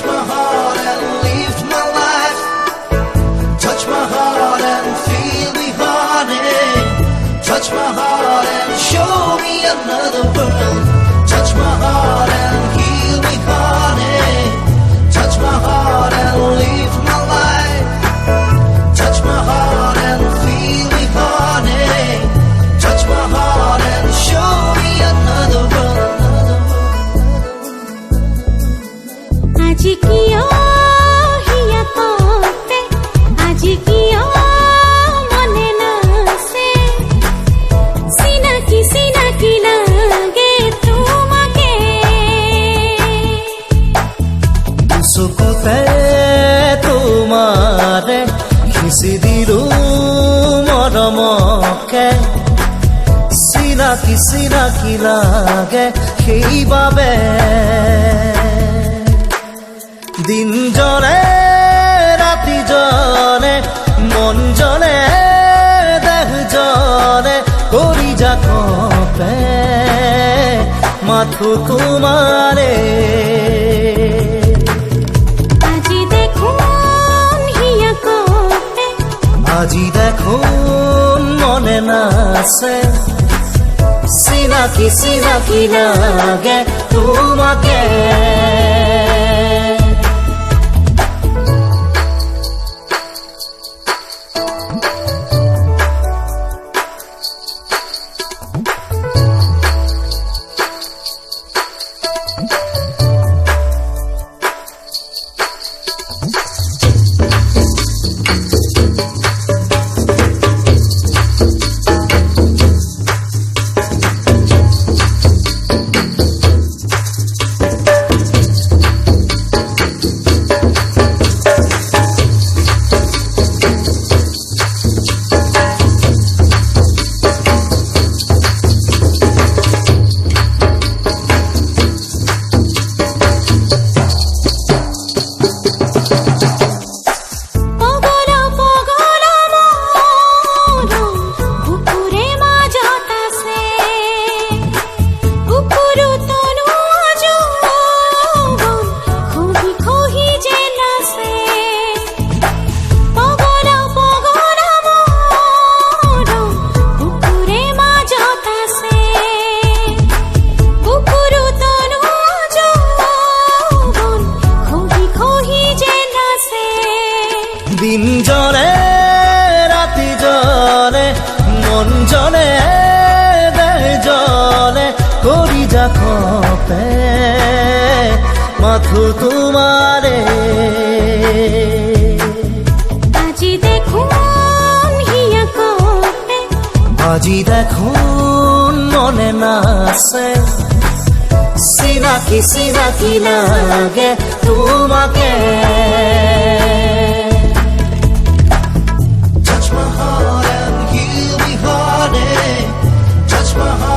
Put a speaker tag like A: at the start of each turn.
A: my heart and live my life. Touch my heart and feel me, honey. Touch my heart and show me another world. Touch my heart and heal me, honey. Touch my heart and live my life. Touch my heart and feel me, honey. Touch my heart and show me another world.
B: আজি কিয় হিয়া কওঁতে আজি কিয় মনে নাছে চিনাকি চিনাকি লাগে তোমাকে
A: চকুতে তোমাৰে খিচি দিলো মৰমকে চিনাকি চিনাকি লাগে সেইবাবে দিন জনে ৰাতি জনে মন জনে দেহ জনে কৰি যা কপে মাথো তোমাৰে
B: আজি দেখোন হিয়া কওঁতে
A: আজি দেখোন মনে নাছে চিনাকি চিনাকি লাগে তোমাকে দিন জনে রাতি জনে মন জনে দেহ জনে করি যা কপে মাথো তোমারে
B: আজি দেখোন হিয়া কওঁতে
A: আজি দেখোন মনে নাছে চিনাকি চিনাকি লাগে তোমাকে Touch my heart and heal me, honey. Touch my heart.